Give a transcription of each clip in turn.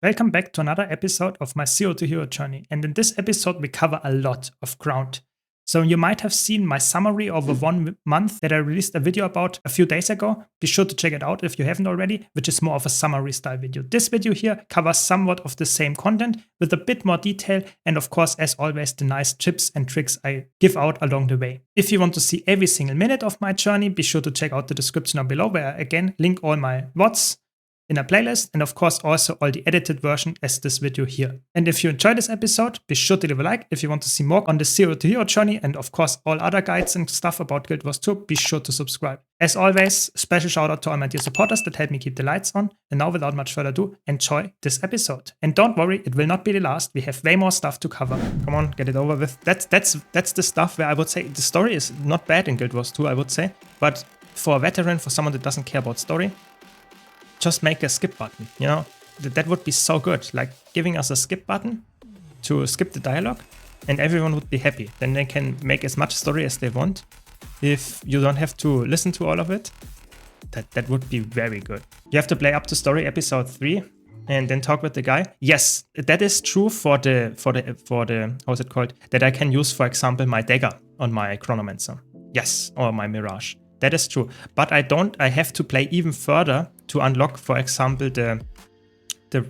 Welcome back to another episode of my Zero to Hero journey, and in this episode we cover a lot of ground. So you might have seen my summary over 1 month that I released a video about a few days ago. Be sure to check it out if you haven't already, which is more of a summary style video. This video here covers somewhat of the same content with a bit more detail and of course as always the nice tips and tricks I give out along the way. If you want to see every single minute of my journey, be sure to check out the description down below where I again link all my VODs in a playlist, and of course also all the edited version as this video here. And if you enjoyed this episode, be sure to leave a like. If you want to see more on the Zero to Hero journey and of course all other guides and stuff about Guild Wars 2, be sure to subscribe. As always, special shout out to all my dear supporters that help me keep the lights on. And now without much further ado, enjoy this episode. And don't worry, it will not be the last. We have way more stuff to cover. Come on, get it over with. That's the stuff where I would say the story is not bad in Guild Wars 2, I would say. But for a veteran, for someone that doesn't care about story, just make a skip button, you know? That would be so good, like giving us a skip button to skip the dialogue and everyone would be happy. Then they can make as much story as they want. If you don't have to listen to all of it, that would be very good. You have to play up to story episode 3 and then talk with the guy. Yes, that is true for the how's it called? That I can use, for example, my dagger on my chronomancer. Yes, or my mirage. That is true, but I have to play even further to unlock, for example, the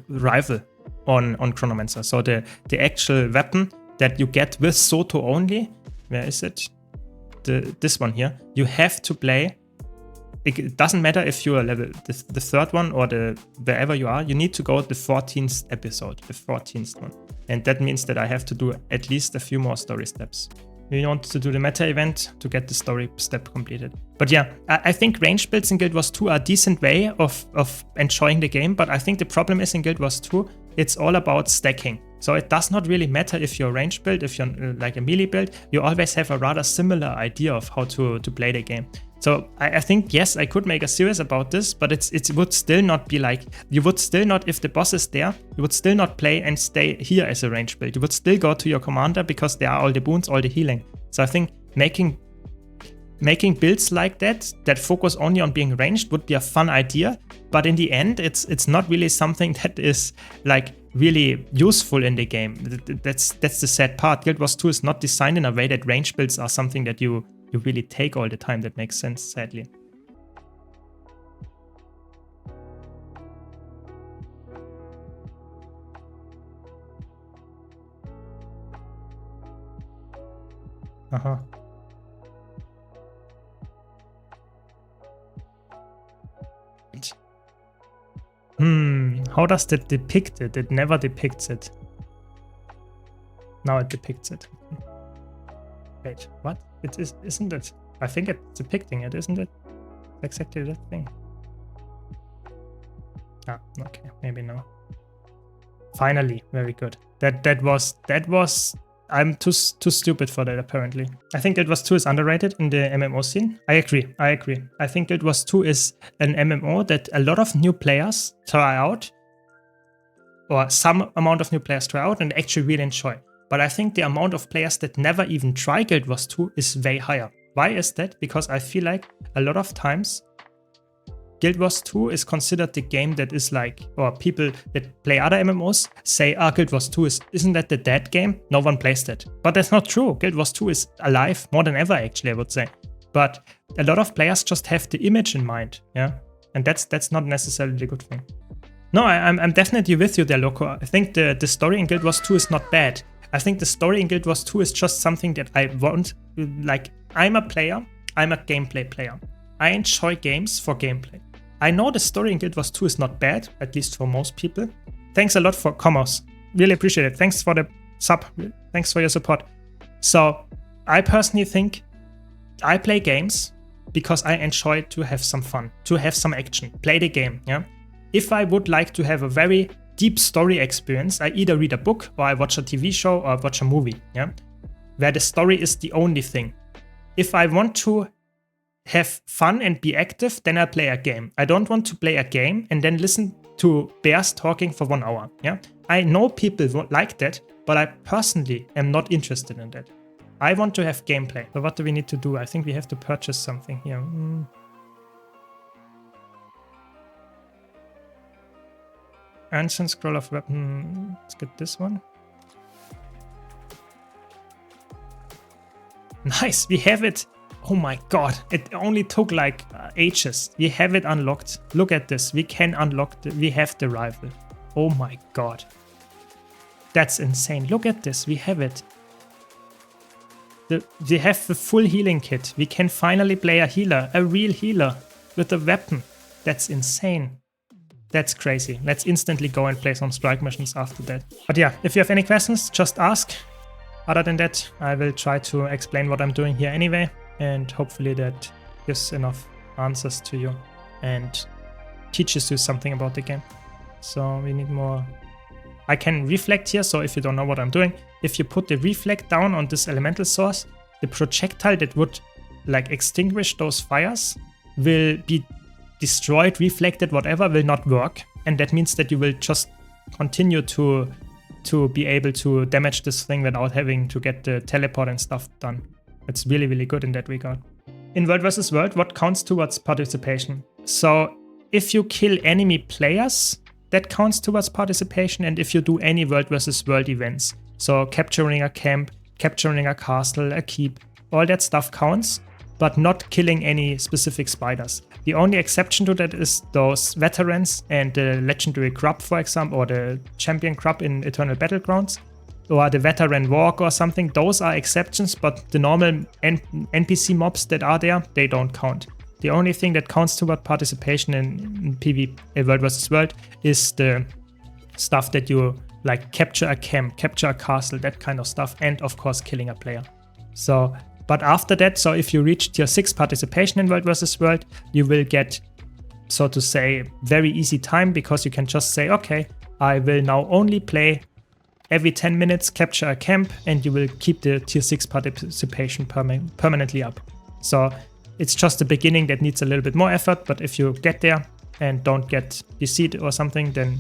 rifle on Chronomancer. So the actual weapon that you get with Soto only. Where is it? This one here. You have to play. It doesn't matter if you are level the third one or wherever you are. You need to go the 14th episode, the 14th one, and that means that I have to do at least a few more story steps. We want to do the meta event to get the story step completed. But yeah, I think range builds in Guild Wars 2 are a decent way of enjoying the game, but I think the problem is in Guild Wars 2, it's all about stacking. So it does not really matter if you're a range build, if you're like a melee build, you always have a rather similar idea of how to play the game. So I think, yes, I could make a series about this, but it would still not be like, you would still not, if the boss is there, you would still not play and stay here as a range build. You would still go to your commander because there are all the boons, all the healing. So I think making builds like that focus only on being ranged would be a fun idea, but in the end, it's not really something that is like really useful in the game. That's the sad part. Guild Wars 2 is not designed in a way that range builds are something that you really take all the time. That makes sense, sadly. Uh-huh. How does that depict it? It never depicts it. Now it depicts it. Wait, what? Isn't it? I think it's depicting it, isn't it? Exactly that thing. Ah, okay, maybe no. Finally, very good. That was. I'm too stupid for that, apparently. I think Guild Wars 2 is underrated in the MMO scene. I agree. I think Guild Wars 2 is an MMO that a lot of new players try out, or some amount of new players try out and actually really enjoy. But I think the amount of players that never even try Guild Wars 2 is way higher. Why is that? Because I feel like a lot of times Guild Wars 2 is considered the game that is like, or people that play other MMOs say, Guild Wars 2 isn't that the dead game? No one plays that. But that's not true. Guild Wars 2 is alive more than ever, actually, I would say. But a lot of players just have the image in mind, yeah? And that's not necessarily a good thing. No, I'm definitely with you there, Loco. I think the story in Guild Wars 2 is not bad. I think the story in Guild Wars 2 is just something that I want. Like, I'm a player, I'm a gameplay player. I enjoy games for gameplay. I know the story in Guild Wars 2 is not bad, at least for most people. Thanks a lot for Comos. Really appreciate it. Thanks for the sub. Thanks for your support. So, I personally think I play games because I enjoy to have some fun, to have some action, play the game, yeah? If I would like to have a very deep story experience, I either read a book or I watch a TV show or I watch a movie, yeah? Where the story is the only thing. If I want to have fun and be active, then I play a game. I don't want to play a game and then listen to bears talking for 1 hour, yeah? I know people won't like that, but I personally am not interested in that. I want to have gameplay. So what do we need to do? I think we have to purchase something here. Ancient Scroll of Weapon. Let's get this one. Nice, we have it. Oh my god, it only took like ages. We have it unlocked. Look at this. We can unlock we have the rifle. Oh my god. That's insane. Look at this. We have it. We have the full healing kit. We can finally play a healer, a real healer with a weapon. That's insane. That's crazy. Let's instantly go and play some strike missions after that. But yeah, if you have any questions, just ask. Other than that, I will try to explain what I'm doing here anyway. And hopefully that gives enough answers to you and teaches you something about the game. So we need more. I can reflect here, so if you don't know what I'm doing, if you put the reflect down on this elemental source, the projectile that would like extinguish those fires will be destroyed, reflected, whatever, will not work. And that means that you will just continue to be able to damage this thing without having to get the teleport and stuff done. It's really, really good in that regard. In World vs. World, what counts towards participation? So if you kill enemy players, that counts towards participation. And if you do any World vs. World events, so capturing a camp, capturing a castle, a keep, all that stuff counts, but not killing any specific spiders. The only exception to that is those veterans and the legendary crab, for example, or the champion crab in Eternal Battlegrounds, or the veteran walk or something. Those are exceptions, but the normal NPC mobs that are there, they don't count. The only thing that counts toward participation in PvP, World vs. World, is the stuff that you like capture a camp, capture a castle, that kind of stuff, and of course killing a player. So, but after that, so if you reach tier 6 participation in World vs. World, you will get, so to say, very easy time, because you can just say, okay, I will now only play every 10 minutes, capture a camp, and you will keep the tier 6 participation permanently up. So it's just the beginning that needs a little bit more effort, but if you get there and don't get deceived or something, then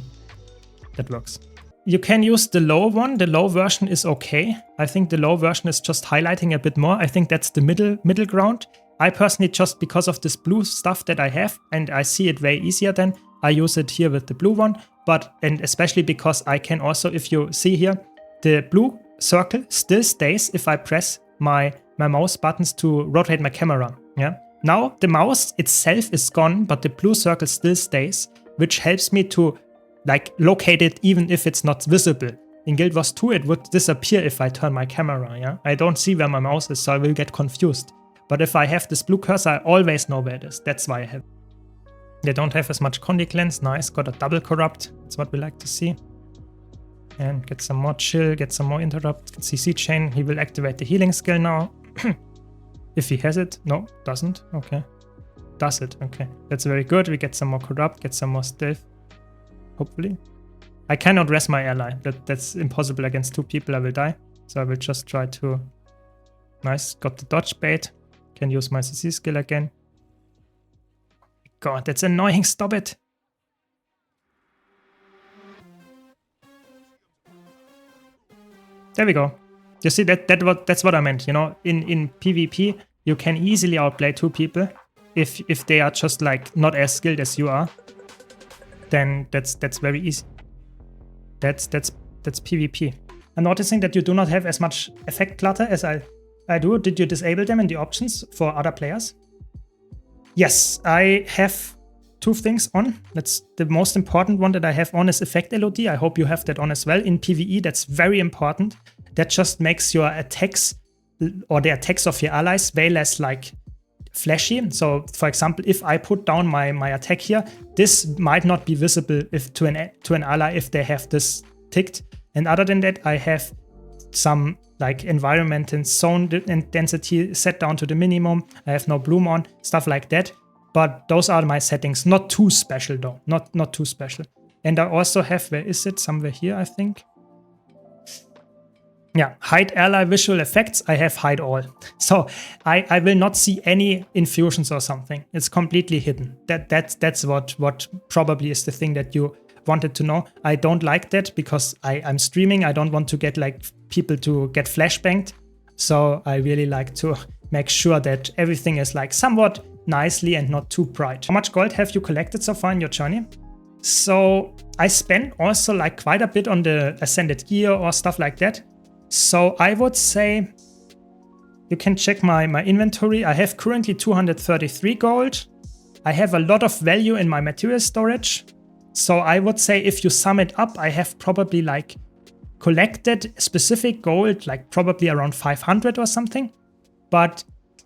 that works. You can use the low one. The low version is okay. I think the low version is just highlighting a bit more. I think that's the middle ground. I personally, just because of this blue stuff that I have, and I see it way easier then, I use it here with the blue one. And especially because I can also, if you see here, the blue circle still stays if I press my mouse buttons to rotate my camera. Yeah. Now the mouse itself is gone, but the blue circle still stays, which helps me to like locate it even if it's not visible. In Guild Wars 2 it would disappear if I turn my camera. Yeah. I don't see where my mouse is, so I will get confused. But if I have this blue cursor, I always know where it is. That's why I have it. They don't have as much Condi cleanse. Nice, got a double corrupt. That's what we like to see. And get some more chill, get some more interrupt. CC chain. He will activate the healing skill now. If he has it. No, doesn't. Okay. Does it. Okay. That's very good. We get some more corrupt, get some more stealth. Hopefully. I cannot rest my ally. That's impossible against 2 people. I will die. So I will just try to. Nice. Got the dodge bait. Can use my CC skill again. God, that's annoying. Stop it. There we go. You see, that's what I meant. You know, in PvP, you can easily outplay 2 people if they are just like not as skilled as you are. Then that's very easy. That's PvP. I'm noticing that you do not have as much effect clutter as I do. Did you disable them in the options for other players? Yes, I have 2 things on. That's the most important one that I have on is effect LOD. I hope you have that on as well. In PvE, that's very important. That just makes your attacks or the attacks of your allies way less like flashy. So for example, if I put down my attack here, this might not be visible if to an ally if they have this ticked. And other than that, I have some like environment and zone and density set down to the minimum. I have no bloom on, stuff like that. But those are my settings. Not too special though. Not too special. And I also have, where is it? Somewhere here, I think. Yeah, hide ally visual effects. I have hide all. So I will not see any infusions or something. It's completely hidden. That's what probably is the thing that you wanted to know. I don't like that because I'm streaming. I don't want to get like people to get flashbanged. So I really like to make sure that everything is like somewhat nicely and not too bright. How much gold have you collected so far in your journey? So I spend also like quite a bit on the Ascended gear or stuff like that. So I would say you can check my inventory. I have currently 233 gold. I have a lot of value in my material storage. So I would say if you sum it up, I have probably like collected specific gold, like probably around 500 or something. But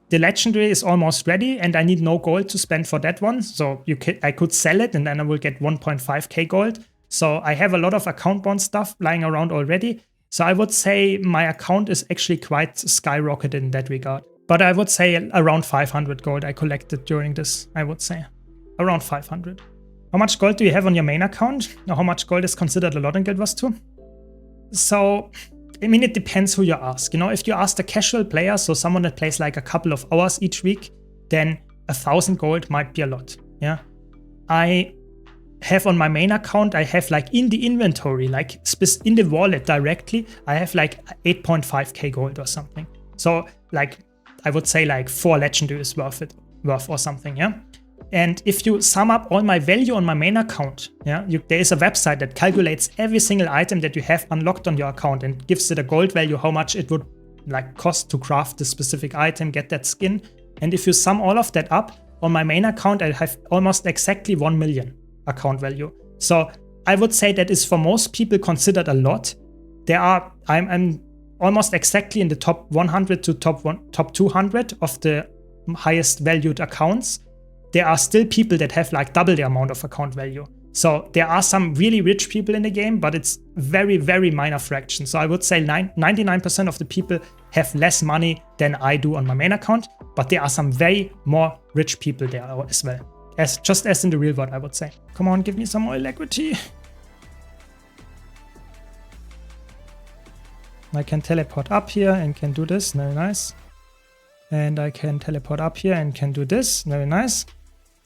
the legendary is almost ready and I need no gold to spend for that one. So I could sell it and then I will get 1.5k gold. So I have a lot of account bond stuff lying around already. So I would say my account is actually quite skyrocketed in that regard. But I would say around 500 gold I collected during this, I would say. Around 500. How much gold do you have on your main account? Or how much gold is considered a lot in Guild Wars 2? So, I mean, it depends who you ask. You know, if you ask a casual player, so someone that plays like a couple of hours each week, then 1,000 gold might be a lot. Yeah. I have on my main account, I have like in the inventory, like in the wallet directly, I have like 8.5k gold or something. So like, I would say like 4 legendaries worth or something, yeah? And if you sum up all my value on my main account, yeah, there is a website that calculates every single item that you have unlocked on your account and gives it a gold value, how much it would like cost to craft this specific item, get that skin. And if you sum all of that up, on my main account, I have almost exactly 1 million account value. So I would say that is for most people considered a lot. I'm almost exactly in the top 100 to top 200 of the highest valued accounts. There are still people that have like double the amount of account value. So there are some really rich people in the game, but it's very, very minor fraction. So I would say 99% of the people have less money than I do on my main account, but there are some very more rich people there as well. Just as in the real world, I would say. Come on, give me some more equity. I can teleport up here and can do this, very nice. And I can teleport up here and can do this, very nice.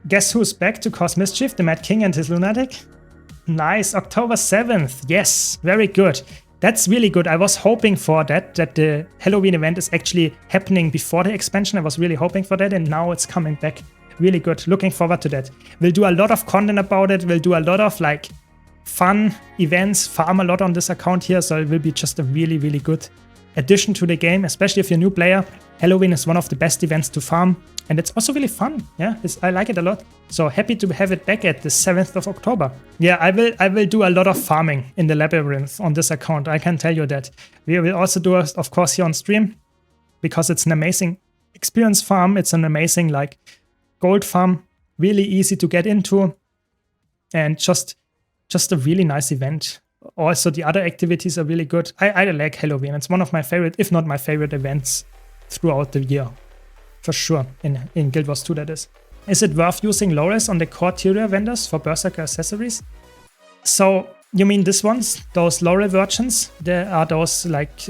Guess who's back to cause mischief? The Mad King and his lunatic? Nice, October 7th, yes, very good. That's really good. I was hoping for that the Halloween event is actually happening before the expansion. I was really hoping for that and now it's coming back. Really good, looking forward to that. We'll do a lot of content about it. We'll do a lot of like fun events, farm a lot on this account here. So it will be just a really, really good addition to the game, especially if you're a new player. Halloween is one of the best events to farm. And it's also really fun. Yeah, I like it a lot. So happy to have it back at the 7th of October. Yeah, I will do a lot of farming in the labyrinth on this account. I can tell you that. We will also do, of course, here on stream, because it's an amazing experience farm. It's an amazing like gold farm, really easy to get into, and just a really nice event. Also, the other activities are really good. I like Halloween. It's one of my favorite, if not my favorite events throughout the year. For sure, in Guild Wars 2 that is. Is it worth using Laurels on the core tier vendors for Berserker accessories? So, you mean these ones? Those Laurel versions? There are those like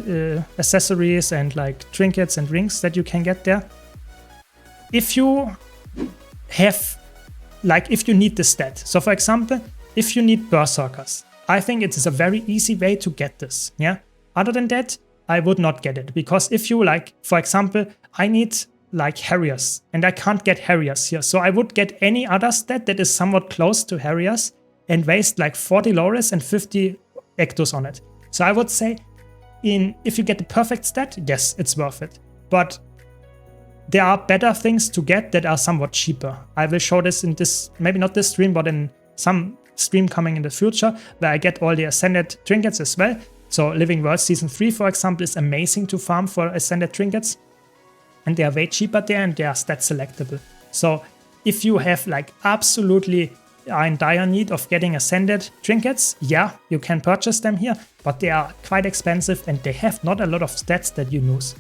accessories and like trinkets and rings that you can get there. If you have, like if you need the stat. So for example, if you need Berserkers, I think it is a very easy way to get this, yeah? Other than that, I would not get it. Because if you like, for example, I need like Harriers, and I can't get Harriers here. So I would get any other stat that is somewhat close to Harriers and waste like 40 Laurels and 50 Ectos on it. So I would say if you get the perfect stat, yes, it's worth it. But there are better things to get that are somewhat cheaper. I will show this in this, maybe not this stream, but in some stream coming in the future, where I get all the Ascended Trinkets as well. So Living World Season 3, for example, is amazing to farm for Ascended Trinkets. And they are way cheaper there and they are stat selectable. So if you have like absolutely are in dire need of getting Ascended Trinkets, yeah, you can purchase them here, but they are quite expensive and they have not a lot of stats that you lose.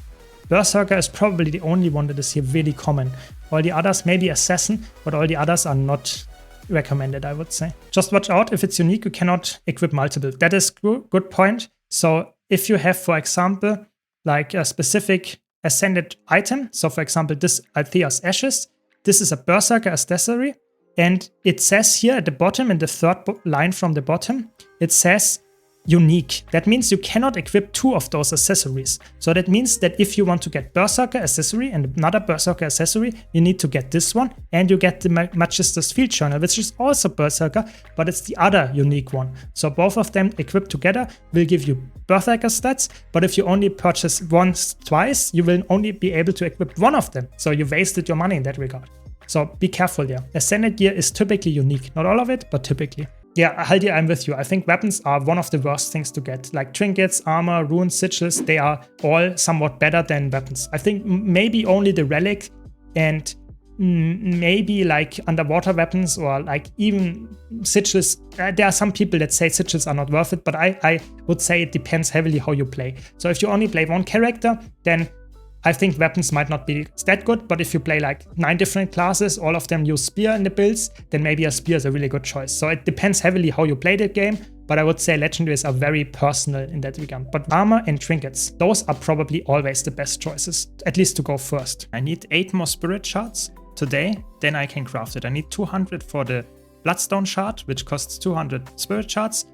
Berserker is probably the only one that is here really common. All the others, maybe Assassin, but all the others are not recommended, I would say. Just watch out, if it's unique, you cannot equip multiple. That is good point. So if you have, for example, like a specific Ascended item, so for example, this Althea's Ashes, this is a Berserker accessory, and it says here at the bottom, in the third line from the bottom, it says unique. That means you cannot equip 2 of those accessories. So that means that if you want to get Berserker accessory and another Berserker accessory, you need to get this one, and you get the Magister's Field Journal, which is also Berserker, but it's the other unique one. So both of them equipped together will give you Berserker stats, but if you only purchase once, twice, you will only be able to equip one of them. So you wasted your money in that regard. So be careful there. Ascended gear is typically unique. Not all of it, but typically. Yeah, Haldi, I'm with you. I think weapons are one of the worst things to get. Like trinkets, armor, runes, sigils, they are all somewhat better than weapons. I think maybe only the relic and maybe like underwater weapons or like even sigils. There are some people that say sigils are not worth it, but I would say it depends heavily how you play. So if you only play one character, then I think weapons might not be that good, but if you play like 9 different classes, all of them use spear in the builds, then maybe a spear is a really good choice. So it depends heavily how you play the game, but I would say legendaries are very personal in that regard. But armor and trinkets, those are probably always the best choices, at least to go first. I need 8 more spirit shards today, then I can craft it. I need 200 for the bloodstone shard, which costs 200 spirit shards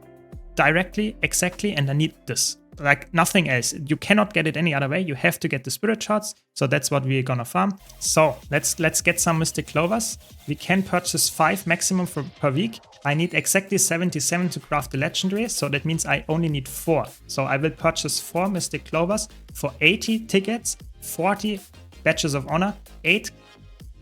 directly, exactly, and I need this. Like nothing else. You cannot get it any other way. You have to get the spirit shards. So that's what we're gonna farm. So let's get some mystic clovers. We can purchase 5 maximum per week. I need exactly 77 to craft the legendary. So that means I only need 4. So I will purchase 4 mystic clovers for 80 tickets, 40 badges of honor, 8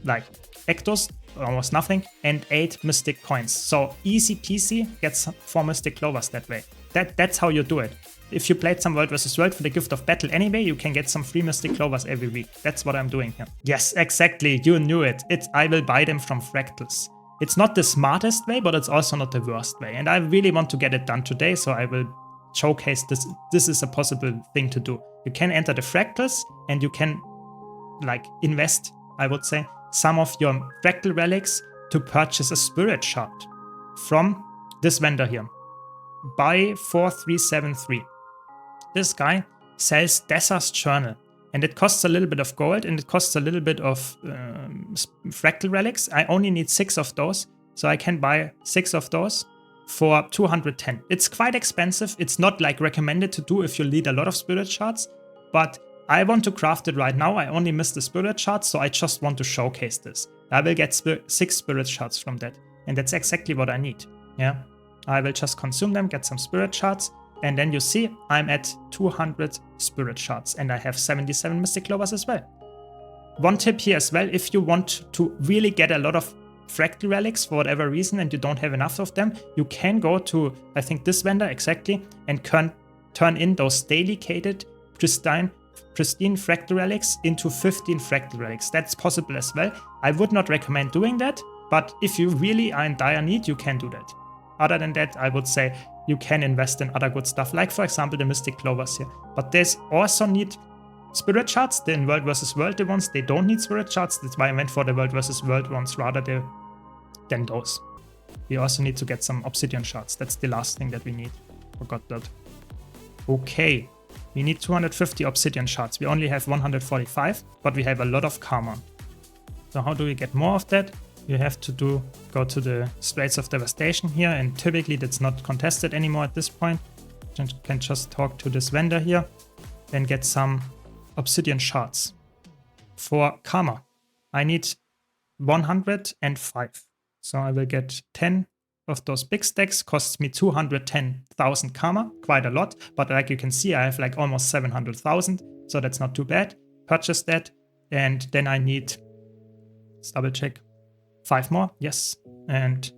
like ectos, almost nothing, and 8 mystic coins. So easy peasy, gets 4 mystic clovers that way. That's how you do it. If you played some World vs. World for the Gift of Battle anyway, you can get some free mystic clovers every week. That's what I'm doing here. Yes, exactly. You knew it. I will buy them from Fractals. It's not the smartest way, but it's also not the worst way. And I really want to get it done today, so I will showcase this. This is a possible thing to do. You can enter the Fractals and you can like invest, I would say, some of your Fractal Relics to purchase a Spirit Shard from this vendor here. Buy 4373. This guy sells Desar's Journal, and it costs a little bit of gold and it costs a little bit of Fractal Relics. I only need 6 of those, so I can buy 6 of those for 210. It's quite expensive. It's not like recommended to do if you need a lot of Spirit Shards, but I want to craft it right now. I only missed the Spirit Shards, so I just want to showcase this. I will get 6 Spirit Shards from that, and that's exactly what I need. Yeah, I will just consume them, get some Spirit Shards, and then you see I'm at 200 Spirit Shards, and I have 77 Mystic Clovers as well. One tip here as well, if you want to really get a lot of Fractal Relics for whatever reason and you don't have enough of them, you can go to, I think, this vendor exactly, and turn in those delicated, pristine Fractal Relics into 15 Fractal Relics. That's possible as well. I would not recommend doing that, but if you really are in dire need, you can do that. Other than that, I would say you can invest in other good stuff, like for example the Mystic Clovers here. But there's also need Spirit Shards. In World vs. World, the ones, they don't need Spirit Shards. That's why I went for the World vs. World ones rather than those. We also need to get some Obsidian Shards. That's the last thing that we need. Forgot that. Okay, we need 250 Obsidian Shards. We only have 145, but we have a lot of karma. So how do we get more of that? You have to go to the Straits of Devastation here, and typically that's not contested anymore at this point. You can just talk to this vendor here, then get some Obsidian Shards. For karma, I need 105. So I will get 10 of those big stacks, costs me 210,000 karma, quite a lot, but like you can see, I have like almost 700,000, so that's not too bad. Purchase that, and then I need, let's double check, 5 more, yes, and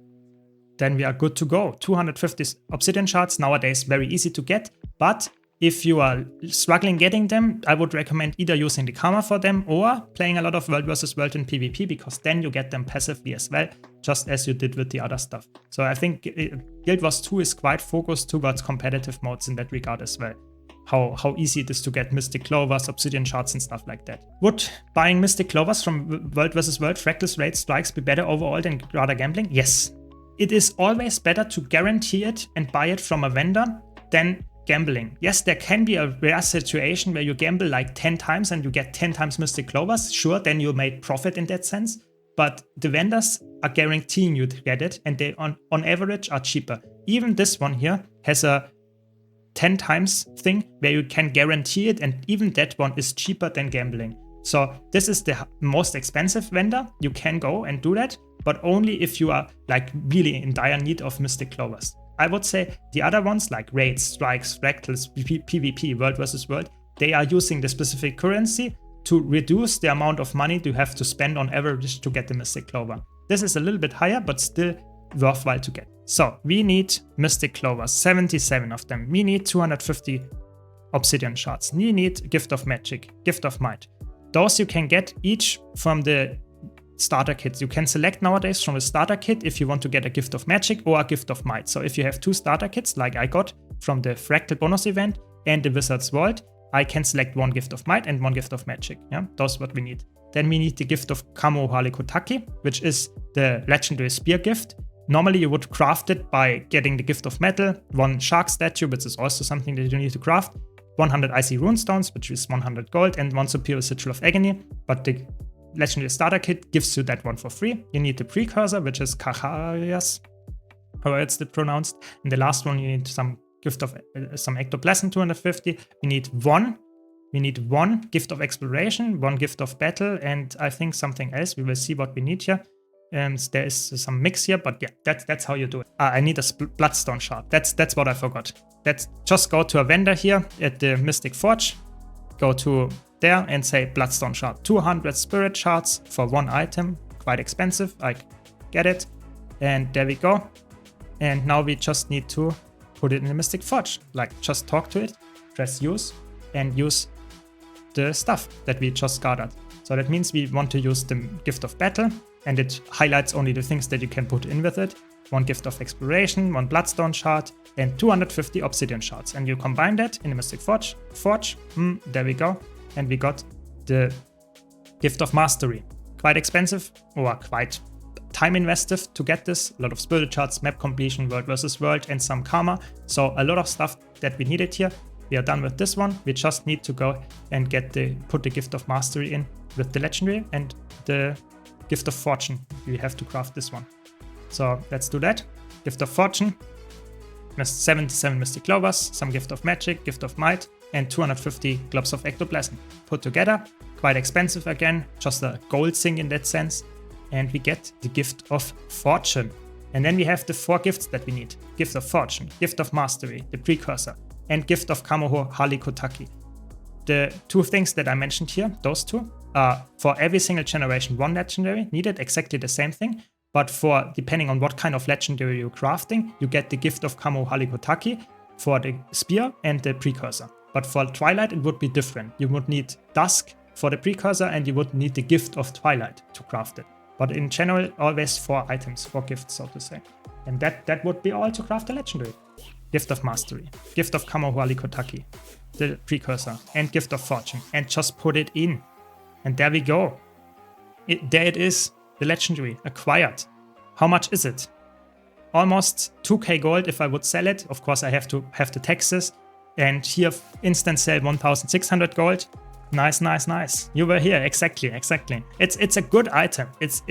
then we are good to go. 250 Obsidian Shards, nowadays very easy to get, but if you are struggling getting them, I would recommend either using the karma for them or playing a lot of World vs. World in PvP, because then you get them passively as well, just as you did with the other stuff. So I think Guild Wars 2 is quite focused towards competitive modes in that regard as well. How easy it is to get Mystic Clovers, Obsidian Shards and stuff like that. Would buying Mystic Clovers from World vs. World Fractals Raid Strikes be better overall than rather gambling? Yes. It is always better to guarantee it and buy it from a vendor than gambling. Yes, there can be a rare situation where you gamble like 10 times and you get 10 times Mystic Clovers. Sure, then you made profit in that sense. But the vendors are guaranteeing you to get it, and they on average are cheaper. Even this one here has a 10 times thing where you can guarantee it, and even that one is cheaper than gambling. So this is the most expensive vendor. You can go and do that, but only if you are like really in dire need of Mystic Clovers. I would say the other ones like raids, strikes, fractals, PvP, world versus world, they are using the specific currency to reduce the amount of money you have to spend on average to get the Mystic Clover. This is a little bit higher, but still worthwhile to get. So we need Mystic Clovers, 77 of them. We need 250 Obsidian Shards. We need Gift of Magic, Gift of Might. Those you can get each from the starter kits. You can select nowadays from a starter kit if you want to get a Gift of Magic or a Gift of Might. So if you have 2 starter kits like I got from the Fractal bonus event and the Wizard's World, I can select 1 Gift of Might and 1 Gift of Magic. Yeah, that's what we need. Then we need the Gift of Kamo Halikotaki, which is the Legendary Spear gift. Normally you would craft it by getting the Gift of Metal, 1 Shark statue, which is also something that you need to craft, 100 Icy Runestones, which is 100 gold, and 1 Superior Sigil of Agony. But the Legendary Starter Kit gives you that one for free. You need the Precursor, which is Kacharias, however it's pronounced. And the last one, you need some Gift of some Ectoplasm, 250. We need one Gift of Exploration, 1 Gift of Battle, and I think something else. We will see what we need here. There is some mix here, but yeah, that's how you do it. I need a Bloodstone Shard. That's what I forgot. Let's just go to a vendor here at the Mystic Forge. Go to there and say Bloodstone Shard. 200 Spirit Shards for 1 item. Quite expensive, I get it. And there we go. And now we just need to put it in the Mystic Forge. Like, just talk to it, press use, and use the stuff that we just gathered. So that means we want to use the Gift of Battle, and it highlights only the things that you can put in with it. 1 Gift of Exploration, 1 Bloodstone Shard, and 250 Obsidian Shards. And you combine that in the Mystic Forge. There we go. And we got the Gift of Mastery. Quite expensive, or quite time investive to get this. A lot of Spirit Shards, map completion, world versus world, and some karma. So a lot of stuff that we needed here. We are done with this one. We just need to go and put the Gift of Mastery in with the Legendary and the Gift of Fortune. We have to craft this one. So let's do that. Gift of Fortune, 77 Mystic Clovers, some Gift of Magic, Gift of Might, and 250 Globs of Ectoplasm. Put together, quite expensive again, just a gold thing in that sense. And we get the Gift of Fortune. And then we have the 4 gifts that we need. Gift of Fortune, Gift of Mastery, the Precursor, and Gift of Kamoho Halikotaki. The 2 things that I mentioned here, those 2, are for every single generation 1 legendary, needed exactly the same thing. But for, depending on what kind of legendary you're crafting, you get the Gift of Kamo Halikotaki for the Spear and the Precursor. But for Twilight, it would be different. You would need Dusk for the Precursor, and you would need the Gift of Twilight to craft it. But in general, always 4 items, 4 gifts, so to say. And that would be all to craft a legendary. Gift of Mastery, Gift of Kamo Halikotaki, the Precursor, and Gift of Fortune. And just put it in. And there we go. There it is. The legendary acquired. How much is it? Almost 2k gold if I would sell it. Of course, I have to have the taxes. And here, instant sale 1600 gold. Nice, nice, nice. You were here. Exactly. It's a good item. It's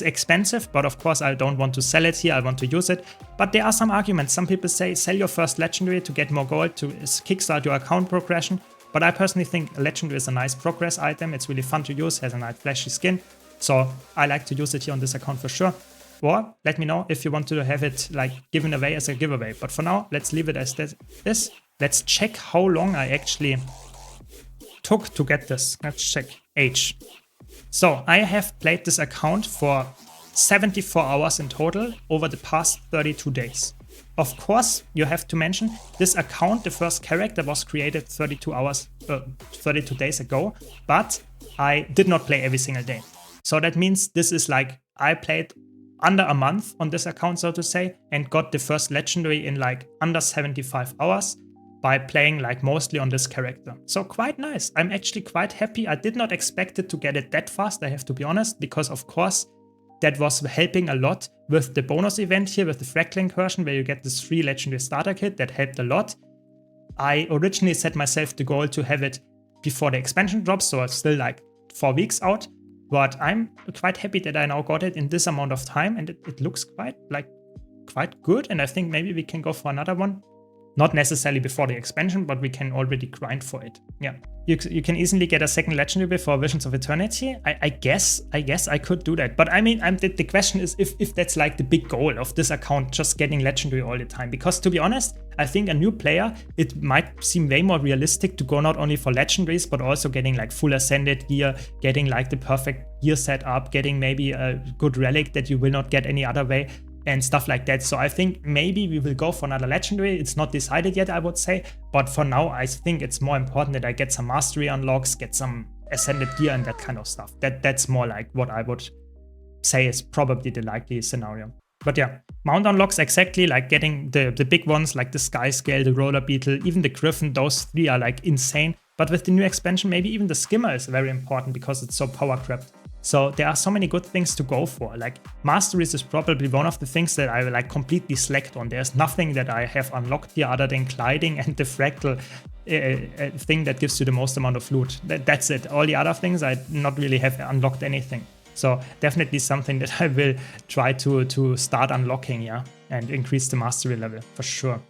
expensive, but of course I don't want to sell it here. I want to use it. But there are some arguments. Some people say sell your first legendary to get more gold to kickstart your account progression. But I personally think a legendary is a nice progress item. It's really fun to use. Has a nice flashy skin. So I like to use it here on this account for sure. Or let me know if you want to have it like given away as a giveaway. But for now, let's leave it as this. Let's check how long I actually took to get this. Let's check age. So I have played this account for 74 hours in total over the past 32 days. Of course, you have to mention this account, the first character was created 32 days ago, but I did not play every single day. So that means this is like I played under a month on this account, so to say, and got the first legendary in like under 75 hours by playing like mostly on this character. So quite nice. I'm actually quite happy. I did not expect it to get it that fast, I have to be honest, because of course that was helping a lot with the bonus event here with the Fractal Incursion where you get this free legendary starter kit. That helped a lot. I originally set myself the goal to have it before the expansion drops, so it's still like 4 weeks out. But I'm quite happy that I now got it in this amount of time, and it looks quite good. And I think maybe we can go for another one Not necessarily before the expansion, but we can already grind for it. Yeah, you can easily get a second legendary before Visions of Eternity. I guess I could do that. But I mean, the question is if that's like the big goal of this account, just getting legendary all the time. Because to be honest, I think a new player, it might seem way more realistic to go not only for legendaries, but also getting like full ascended gear, getting like the perfect gear setup, getting maybe a good relic that you will not get any other way, and stuff like that. So I think maybe we will go for another legendary. It's not decided yet, I would say, but for now I think it's more important that I get some mastery unlocks, get some ascended gear and that kind of stuff. That's more like what I would say is probably the likely scenario. But yeah, mount unlocks exactly, like getting the big ones like the Sky Scale, the Roller Beetle, even the Griffin, those three are like insane. But with the new expansion, maybe even the Skimmer is very important because it's so power crept. So there are so many good things to go for. Like Masteries is probably one of the things that I like completely slacked on. There's nothing that I have unlocked here other than gliding and the fractal thing that gives you the most amount of loot. That's it. All the other things I not really have unlocked anything. So definitely something that I will try to start unlocking, yeah, and increase the mastery level for sure.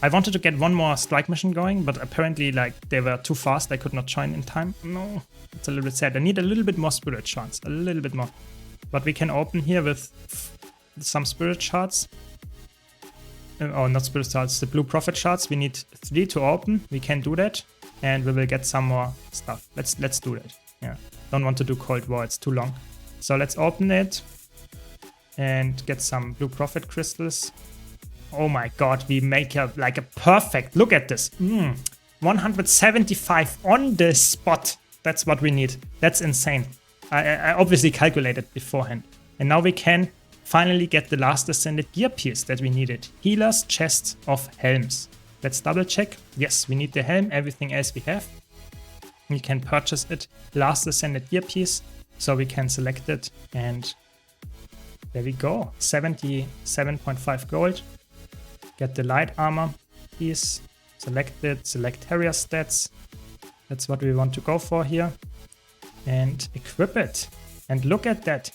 I wanted to get one more strike mission going, but apparently like they were too fast. I could not join in time. No, it's a little bit sad. I need a little bit more spirit shards, a little bit more. But we can open here with some spirit shards. Oh, not spirit shards, the blue prophet shards. We need 3 to open. We can do that, and we will get some more stuff. Let's do that. Yeah, don't want to do Cold War. It's too long. So let's open it and get some blue prophet crystals. Oh my god, we make a perfect, look at this, 175 on the spot. That's what we need. That's insane. I obviously calculated beforehand. And now we can finally get the last ascended gear piece that we needed. Healer's Chest of Helms. Let's double check. Yes, we need the helm, everything else we have. We can purchase it, last ascended gear piece. So we can select it and there we go. 77.5 gold. Get the light armor piece, select it, select Harrier stats. That's what we want to go for here. And equip it. And look at that.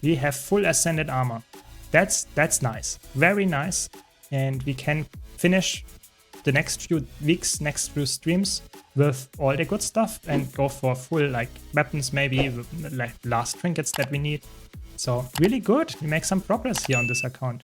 We have full ascended armor. That's nice. Very nice. And we can finish the next few weeks, next few streams with all the good stuff and go for full like weapons, maybe like last trinkets that we need. So really good. We make some progress here on this account.